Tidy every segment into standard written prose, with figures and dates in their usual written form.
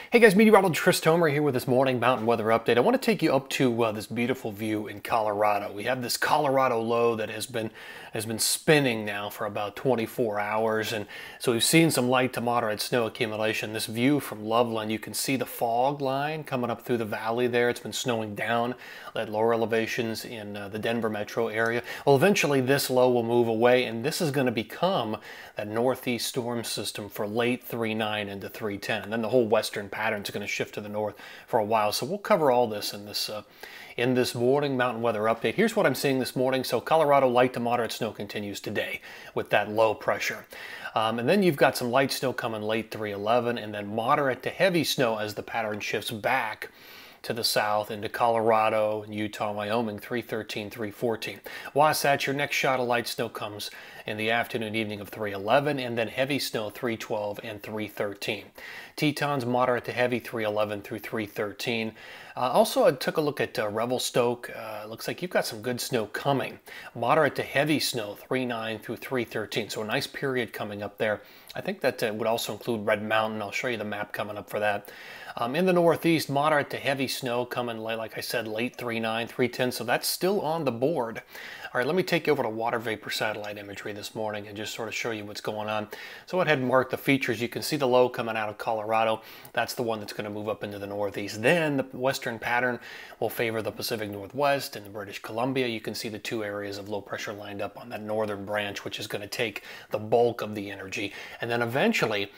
Hey guys, Meteorologist Homer here with this morning mountain weather update. I want to take you up to this beautiful view in Colorado. We have this Colorado low that has been spinning now for about 24 hours, and so we've seen some light to moderate snow accumulation. This view from Loveland, you can see the fog line coming up through the valley there. It's been snowing down at lower elevations in the Denver metro area. Well, eventually this low will move away, and this is going to become that northeast storm system for late 3-9 into 3-10, and then the whole western pattern is going to shift to the north for a while. So we'll cover all this in this morning mountain weather update. Here's what I'm seeing this morning. So Colorado light to moderate snow continues today with that low pressure. And then you've got some light snow coming late 3-11, and then moderate to heavy snow as the pattern shifts back to the south into Colorado, Utah, Wyoming, 3-13, 3-14. Wasatch, your next shot of light snow comes in the afternoon, evening of 3-11, and then heavy snow 3-12 and 3-13. Tetons, moderate to heavy 3-11 through 3-13. Also, I took a look at Revelstoke. Looks like you've got some good snow coming. Moderate to heavy snow 3-9 through 3-13. So a nice period coming up there. I think that would also include Red Mountain. I'll show you the map coming up for that. In the northeast, moderate to heavy snow coming, like I said, late 3-9, 3-10. So that's still on the board. All right, let me take you over to water vapor satellite imagery this morning and just sort of show you what's going on. So I went ahead and marked the features. You can see the low coming out of Colorado. That's the one that's going to move up into the northeast. Then the western pattern will favor the Pacific Northwest and the British Columbia. You can see the two areas of low pressure lined up on that northern branch, which is going to take the bulk of the energy. And then eventually,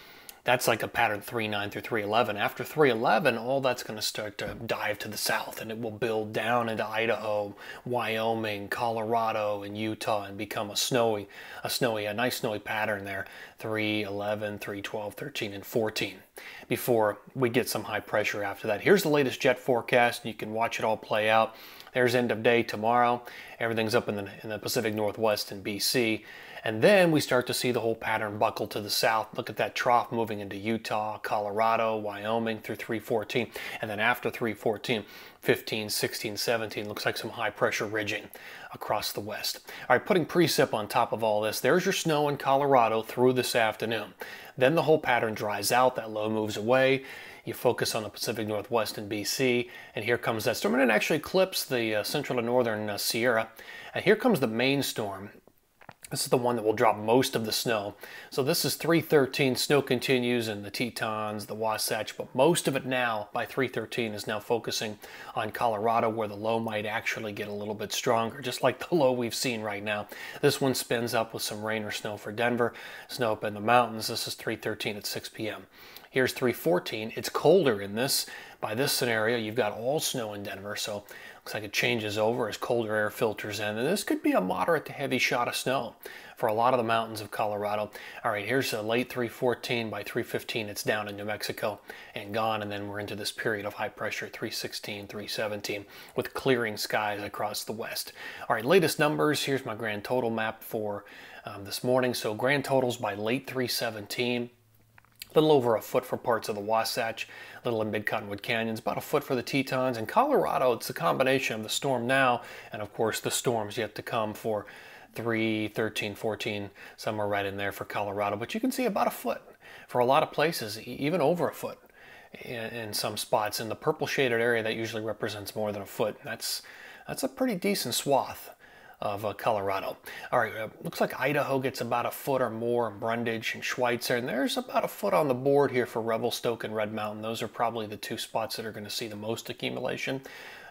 that's like a pattern 3-9 through 3-11. After 3-11, all that's going to start to dive to the south, and it will build down into Idaho, Wyoming, Colorado, and Utah, and become a nice snowy pattern there. 3-11, 3-12, 13, and 14. Before we get some high pressure after that. Here's the latest jet forecast. You can watch it all play out. There's end of day tomorrow. Everything's up in the Pacific Northwest and BC. And then we start to see the whole pattern buckle to the south. Look at that trough moving into Utah, Colorado, Wyoming through 3-14. And then after 3-14, 15, 16, 17, looks like some high pressure ridging across the west. All right, putting precip on top of all this, there's your snow in Colorado through this afternoon. Then the whole pattern dries out, that low moves away. You focus on the Pacific Northwest and BC, and here comes that storm. And it actually eclipses the central and northern Sierra. And here comes the main storm. This is the one that will drop most of the snow. So this is 3-13. Snow continues in the Tetons, the Wasatch, but most of it now by 3-13 is now focusing on Colorado, where the low might actually get a little bit stronger, just like the low we've seen right now. This one spins up with some rain or snow for Denver, snow up in the mountains. This is 3-13 at 6 p.m. Here's 3-14. It's colder in this. By this scenario, you've got all snow in Denver, so looks like it changes over as colder air filters in. And this could be a moderate to heavy shot of snow for a lot of the mountains of Colorado. All right, here's a late 3-14. By 3-15, it's down in New Mexico and gone. And then we're into this period of high pressure, 3-16, 3-17, with clearing skies across the west. All right, latest numbers. Here's my grand total map for this morning. So grand totals by late 3-17. A little over a foot for parts of the Wasatch, a little in Mid-Cottonwood Canyons, about a foot for the Tetons. In Colorado, it's a combination of the storm now and, of course, the storms yet to come for 3-13, 14, somewhere right in there for Colorado. But you can see about a foot for a lot of places, even over a foot in some spots. In the purple shaded area, that usually represents more than a foot. That's a pretty decent swath of Colorado. All right, looks like Idaho gets about a foot or more, Brundage and Schweitzer, and there's about a foot on the board here for Revelstoke and Red Mountain. Those are probably the two spots that are going to see the most accumulation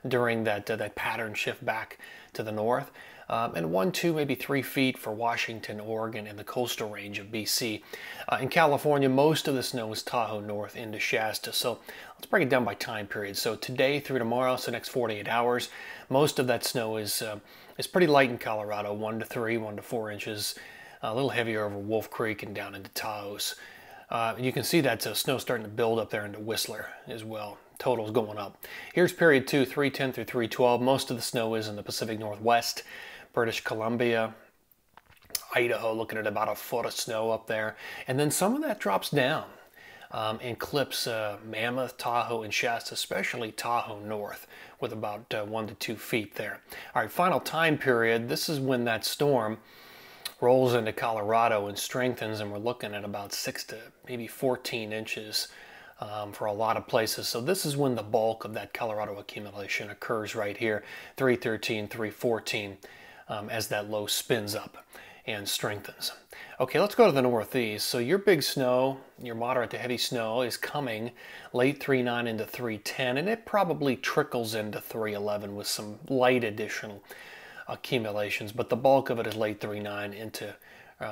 during that pattern shift back to the north. And 1, 2, maybe 3 feet for Washington, Oregon, and the coastal range of BC. In California, most of the snow is Tahoe north into Shasta. So let's break it down by time period. So today through tomorrow, so next 48 hours, most of that snow is pretty light in Colorado, 1 to 3, 1 to 4 inches, a little heavier over Wolf Creek and down into Taos. You can see that snow starting to build up there into Whistler as well. Totals going up. Here's period 2, 3-10 through 3-12. Most of the snow is in the Pacific Northwest, British Columbia, Idaho, looking at about a foot of snow up there. And then some of that drops down and clips Mammoth, Tahoe, and Shasta, especially Tahoe north, with about 1 to 2 feet there. All right, final time period. This is when that storm rolls into Colorado and strengthens, and we're looking at about 6 to maybe 14 inches for a lot of places. So this is when the bulk of that Colorado accumulation occurs right here, 313, 314, as that low spins up and strengthens. Okay, let's go to the northeast. So your big snow, your moderate to heavy snow, is coming late 3.9 into 3.10, and it probably trickles into 3.11 with some light additional accumulations, but the bulk of it is late 3.9 into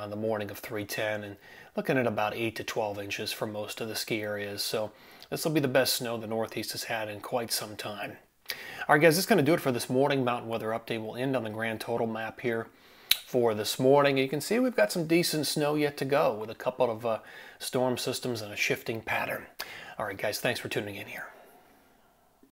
the morning of 3.10, and looking at about 8 to 12 inches for most of the ski areas. So this will be the best snow the Northeast has had in quite some time. All right, guys, that's going to do it for this morning mountain weather update. We'll end on the grand total map here for this morning. You can see we've got some decent snow yet to go with a couple of storm systems and a shifting pattern. All right, guys, thanks for tuning in here.